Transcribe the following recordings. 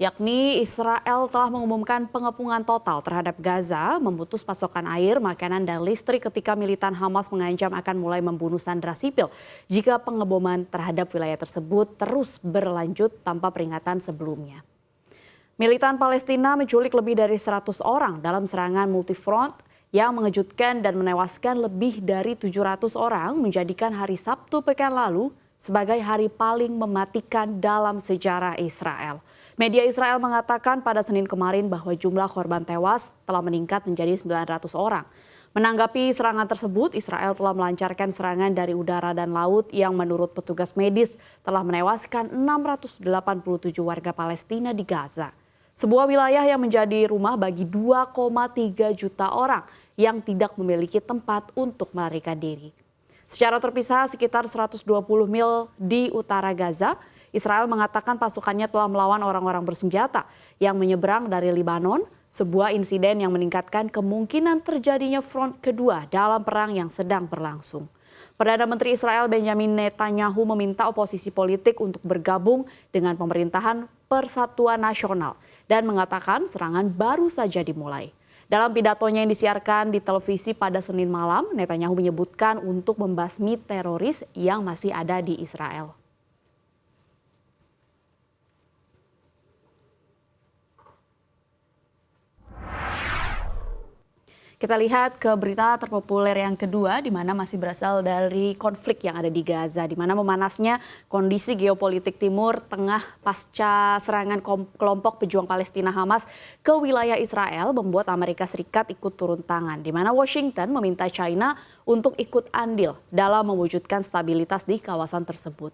yakni Israel telah mengumumkan pengepungan total terhadap Gaza, memutus pasokan air, makanan, dan listrik ketika militan Hamas mengancam akan mulai membunuh sandera sipil jika pengeboman terhadap wilayah tersebut terus berlanjut tanpa peringatan sebelumnya. Militan Palestina menculik lebih dari 100 orang dalam serangan multifront yang mengejutkan dan menewaskan lebih dari 700 orang, menjadikan hari Sabtu pekan lalu sebagai hari paling mematikan dalam sejarah Israel. Media Israel mengatakan pada Senin kemarin bahwa jumlah korban tewas telah meningkat menjadi 900 orang. Menanggapi serangan tersebut, Israel telah melancarkan serangan dari udara dan laut yang menurut petugas medis telah menewaskan 687 warga Palestina di Gaza. Sebuah wilayah yang menjadi rumah bagi 2,3 juta orang yang tidak memiliki tempat untuk melarikan diri. Secara terpisah sekitar 120 mil di utara Gaza, Israel mengatakan pasukannya telah melawan orang-orang bersenjata yang menyeberang dari Lebanon, sebuah insiden yang meningkatkan kemungkinan terjadinya front kedua dalam perang yang sedang berlangsung. Perdana Menteri Israel Benjamin Netanyahu meminta oposisi politik untuk bergabung dengan pemerintahan Persatuan Nasional dan mengatakan serangan baru saja dimulai. Dalam pidatonya yang disiarkan di televisi pada Senin malam, Netanyahu menyebutkan untuk membasmi teroris yang masih ada di Israel. Kita lihat ke berita terpopuler yang kedua, di mana masih berasal dari konflik yang ada di Gaza, di mana memanasnya kondisi geopolitik Timur Tengah pasca serangan kelompok pejuang Palestina Hamas ke wilayah Israel membuat Amerika Serikat ikut turun tangan, di mana Washington meminta China untuk ikut andil dalam mewujudkan stabilitas di kawasan tersebut.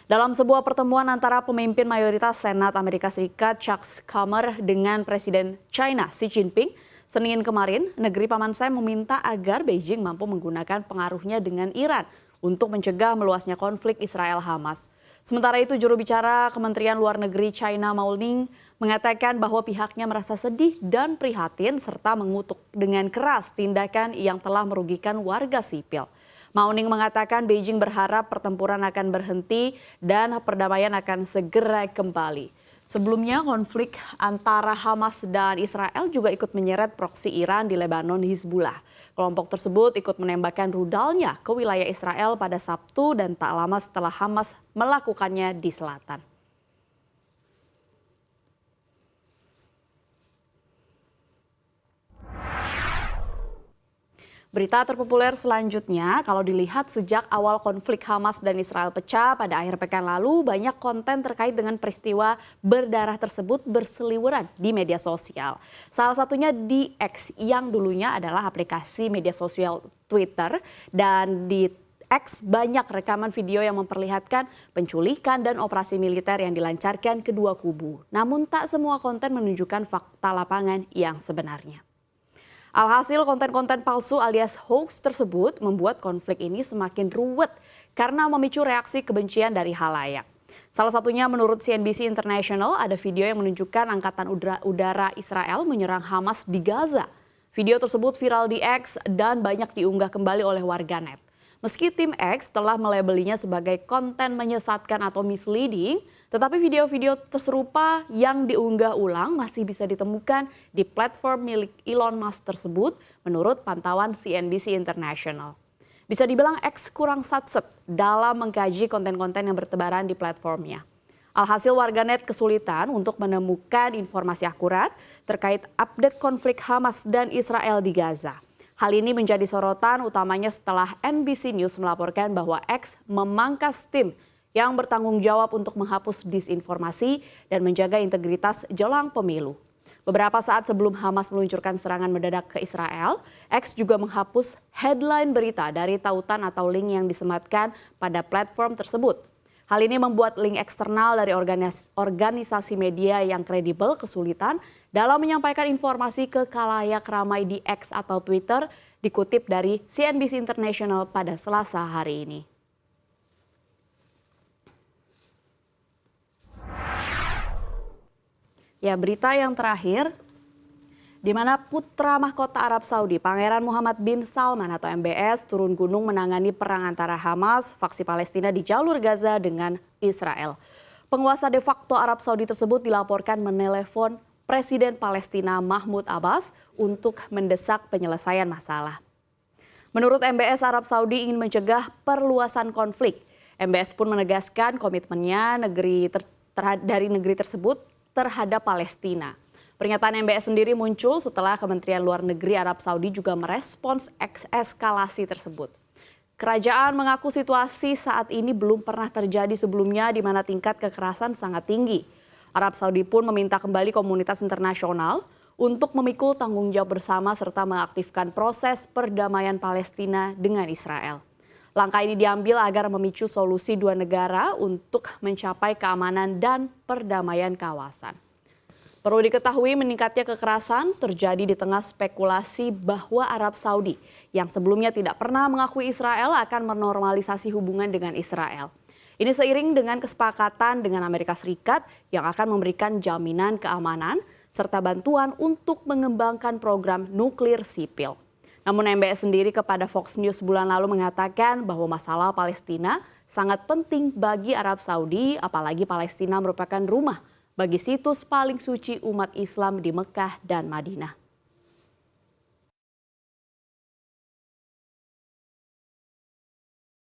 Dalam sebuah pertemuan antara pemimpin mayoritas Senat Amerika Serikat Chuck Schumer dengan Presiden China Xi Jinping, Senin kemarin, negeri Paman Sam meminta agar Beijing mampu menggunakan pengaruhnya dengan Iran untuk mencegah meluasnya konflik Israel-Hamas. Sementara itu, juru bicara Kementerian Luar Negeri China Mao Ning mengatakan bahwa pihaknya merasa sedih dan prihatin serta mengutuk dengan keras tindakan yang telah merugikan warga sipil. Mao Ning mengatakan Beijing berharap pertempuran akan berhenti dan perdamaian akan segera kembali. Sebelumnya, konflik antara Hamas dan Israel juga ikut menyeret proksi Iran di Lebanon Hizbullah. Kelompok tersebut ikut menembakkan rudalnya ke wilayah Israel pada Sabtu dan tak lama setelah Hamas melakukannya di selatan. Berita terpopuler selanjutnya, kalau dilihat sejak awal konflik Hamas dan Israel pecah pada akhir pekan lalu, banyak konten terkait dengan peristiwa berdarah tersebut berseliweran di media sosial. Salah satunya di X yang dulunya adalah aplikasi media sosial Twitter, dan di X banyak rekaman video yang memperlihatkan penculikan dan operasi militer yang dilancarkan kedua kubu. Namun tak semua konten menunjukkan fakta lapangan yang sebenarnya. Alhasil konten-konten palsu alias hoax tersebut membuat konflik ini semakin ruwet karena memicu reaksi kebencian dari halayak. Salah satunya menurut CNBC International ada video yang menunjukkan angkatan udara Israel menyerang Hamas di Gaza. Video tersebut viral di X dan banyak diunggah kembali oleh warganet. Meski tim X telah melabelinya sebagai konten menyesatkan atau misleading, tetapi video-video serupa yang diunggah ulang masih bisa ditemukan di platform milik Elon Musk tersebut menurut pantauan CNBC International. Bisa dibilang X kurang satset dalam mengkaji konten-konten yang bertebaran di platformnya. Alhasil warganet kesulitan untuk menemukan informasi akurat terkait update konflik Hamas dan Israel di Gaza. Hal ini menjadi sorotan utamanya setelah NBC News melaporkan bahwa X memangkas tim yang bertanggung jawab untuk menghapus disinformasi dan menjaga integritas jelang pemilu. Beberapa saat sebelum Hamas meluncurkan serangan mendadak ke Israel, X juga menghapus headline berita dari tautan atau link yang disematkan pada platform tersebut. Hal ini membuat link eksternal dari organisasi media yang kredibel kesulitan dalam menyampaikan informasi ke khalayak ramai di X atau Twitter, dikutip dari CNBC International pada Selasa hari ini. Ya, berita yang terakhir, di mana putra mahkota Arab Saudi, Pangeran Muhammad bin Salman atau MBS, turun gunung menangani perang antara Hamas, faksi Palestina di jalur Gaza dengan Israel. Penguasa de facto Arab Saudi tersebut dilaporkan menelepon Presiden Palestina Mahmud Abbas untuk mendesak penyelesaian masalah. Menurut MBS, Arab Saudi ingin mencegah perluasan konflik. MBS pun menegaskan komitmennya dari negeri tersebut terhadap Palestina. Pernyataan MBS sendiri muncul setelah Kementerian Luar Negeri Arab Saudi juga merespons eskalasi tersebut. Kerajaan mengaku situasi saat ini belum pernah terjadi sebelumnya di mana tingkat kekerasan sangat tinggi. Arab Saudi pun meminta kembali komunitas internasional untuk memikul tanggung jawab bersama serta mengaktifkan proses perdamaian Palestina dengan Israel. Langkah ini diambil agar memicu solusi dua negara untuk mencapai keamanan dan perdamaian kawasan. Perlu diketahui meningkatnya kekerasan terjadi di tengah spekulasi bahwa Arab Saudi yang sebelumnya tidak pernah mengakui Israel akan menormalisasi hubungan dengan Israel. Ini seiring dengan kesepakatan dengan Amerika Serikat yang akan memberikan jaminan keamanan serta bantuan untuk mengembangkan program nuklir sipil. Namun MBS sendiri kepada Fox News bulan lalu mengatakan bahwa masalah Palestina sangat penting bagi Arab Saudi, apalagi Palestina merupakan rumah bagi situs paling suci umat Islam di Mekah dan Madinah.